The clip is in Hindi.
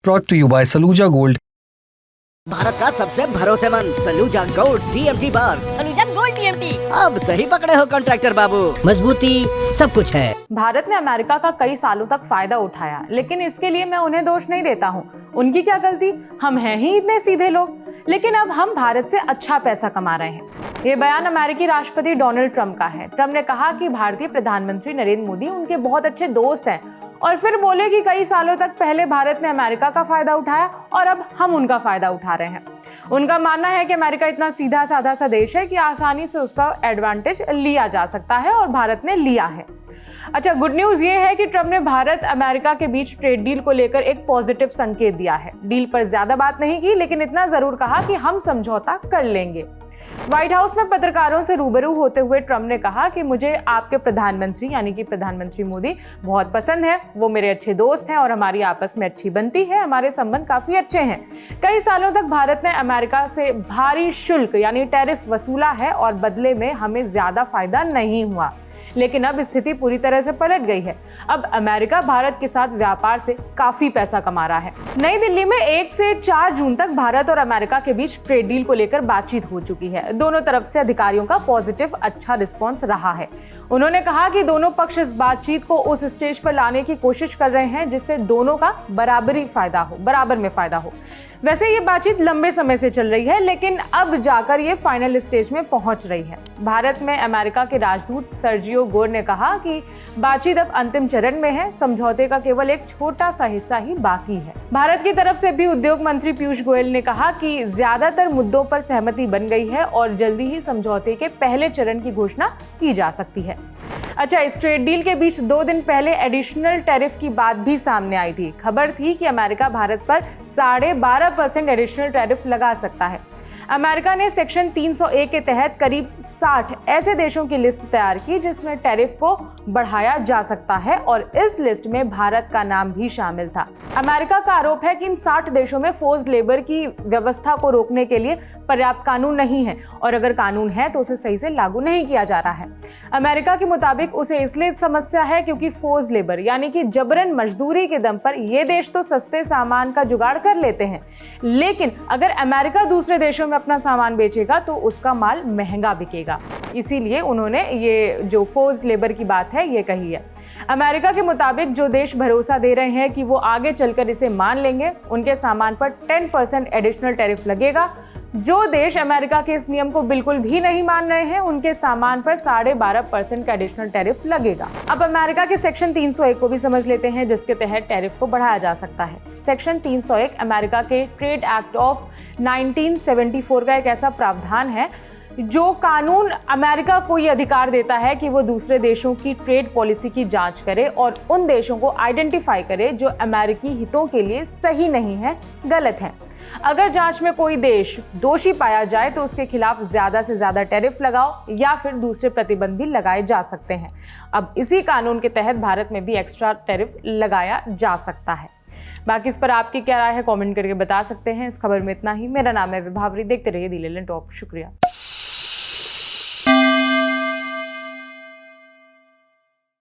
Brought to you by Saluja Gold. Bharat का सबसे भरोसेमंद सलूजा गोल्ड टीएमटी बार। Saluja gold TMT. अब सही पकड़े हो कॉन्ट्रैक्टर बाबू, मजबूती सब कुछ है। भारत ने अमेरिका का कई सालों तक फायदा उठाया, लेकिन इसके लिए मैं उन्हें दोष नहीं देता हूँ। उनकी क्या गलती, हम हैं ही इतने सीधे लोग। लेकिन अब हम भारत से अच्छा पैसा कमा रहे हैं। ये बयान अमेरिकी राष्ट्रपति डोनाल्ड ट्रंप का है। ट्रंप ने कहा कि भारतीय प्रधानमंत्री नरेंद्र मोदी उनके बहुत अच्छे दोस्त हैं और फिर बोले कि कई सालों तक पहले भारत ने अमेरिका का फायदा उठाया और अब हम उनका फायदा उठा रहे हैं। उनका मानना है कि अमेरिका इतना सीधा साधा सा देश है कि आसानी से उसका एडवांटेज लिया जा सकता है और भारत ने लिया है। अच्छा, गुड न्यूज ये है कि ट्रंप ने भारत अमेरिका के बीच ट्रेड डील को लेकर एक पॉजिटिव संकेत दिया है। डील पर ज्यादा बात नहीं की, लेकिन इतना जरूर कहा कि हम समझौता कर लेंगे। व्हाइट हाउस में पत्रकारों से रूबरू होते हुए ट्रंप ने कहा कि मुझे आपके प्रधानमंत्री यानी कि प्रधानमंत्री मोदी बहुत पसंद है। वो मेरे अच्छे दोस्त हैं और हमारी आपस में अच्छी बनती है। हमारे संबंध काफी अच्छे हैं। कई सालों तक भारत ने अमेरिका से भारी शुल्क यानी टैरिफ वसूला है और बदले में हमें ज्यादा फायदा नहीं हुआ। लेकिन अब स्थिति पूरी तरह से पलट गई है। अब अमेरिका भारत के साथ व्यापार से काफी पैसा कमा रहा है। नई दिल्ली में 1 से 4 जून तक भारत और अमेरिका के बीच ट्रेड डील को लेकर बातचीत हो चुकी है। दोनों तरफ से अधिकारियों का पॉजिटिव अच्छा रिस्पॉन्स रहा है। उन्होंने कहा कि दोनों पक्ष इस बातचीत को उस स्टेज पर लाने की कोशिश कर रहे हैं जिससे दोनों का बराबर में फायदा हो। वैसे ये बातचीत लंबे समय से चल रही है, लेकिन अब जाकर ये फाइनल स्टेज में पहुंच रही है। भारत में अमेरिका के राजदूत सर्जियो गोर ने कहा कि बातचीत अब अंतिम चरण में है। समझौते का केवल एक छोटा सा हिस्सा ही बाकी है। भारत की तरफ से भी उद्योग मंत्री पीयूष गोयल ने कहा कि ज्यादातर मुद्दों पर सहमति बन गई है और जल्दी ही समझौते के पहले चरण की घोषणा की जा सकती है। अच्छा, इस ट्रेड डील के बीच 2 दिन पहले एडिशनल टैरिफ की बात भी सामने आई थी। खबर थी कि अमेरिका भारत पर 12.5% एडिशनल टैरिफ लगा सकता है। अमेरिका ने सेक्शन 301 के तहत करीब 60 ऐसे देशों की लिस्ट तैयार की जिसमें टैरिफ को बढ़ाया जा सकता है और इस लिस्ट में भारत का नाम भी शामिल था। अमेरिका का आरोप है कि इन 60 देशों में फोर्स्ड लेबर की व्यवस्था को रोकने के लिए पर्याप्त कानून नहीं है और अगर कानून है तो उसे सही से लागू नहीं किया जा रहा है। अमेरिका के मुताबिक उसे इसलिए समस्या है क्योंकि फोर्स्ड लेबर यानी कि जबरन मजदूरी के दम पर ये देश तो सस्ते सामान का जुगाड़ कर लेते हैं, लेकिन अगर अमेरिका दूसरे देशों में अपना सामान बेचेगा तो उसका माल महंगा बिकेगा। इसीलिए उन्होंने ये जो फोर्स्ड लेबर की बात है ये कही है। अमेरिका के मुताबिक जो देश भरोसा दे रहे हैं कि वो आगे चलकर इसे मान लेंगे, उनके सामान पर 10% एडिशनल टैरिफ लगेगा। जो देश अमेरिका के इस नियम को बिल्कुल भी नहीं मान रहे हैं, उनके सामान पर 12.5% का एडिशनल टैरिफ लगेगा। अब अमेरिका के सेक्शन 301 को भी समझ लेते हैं जिसके तहत टैरिफ को बढ़ाया जा सकता है। सेक्शन 301 अमेरिका के ट्रेड एक्ट ऑफ 1974 का एक ऐसा प्रावधान है जो कानून अमेरिका को ये अधिकार देता है कि वो दूसरे देशों की ट्रेड पॉलिसी की जांच करे और उन देशों को आइडेंटिफाई करे जो अमेरिकी हितों के लिए सही नहीं है, गलत है। अगर जांच में कोई देश दोषी पाया जाए तो उसके खिलाफ ज्यादा से ज्यादा टैरिफ लगाओ या फिर दूसरे प्रतिबंध भी लगाए जा सकते हैं। अब इसी कानून के तहत भारत में भी एक्स्ट्रा टैरिफ लगाया जा सकता है। बाकी इस पर आपकी क्या राय है कमेंट करके बता सकते हैं। इस खबर में इतना ही। मेरा नाम है विभावरी। देखते रहिए दी लेलन टॉप। शुक्रिया।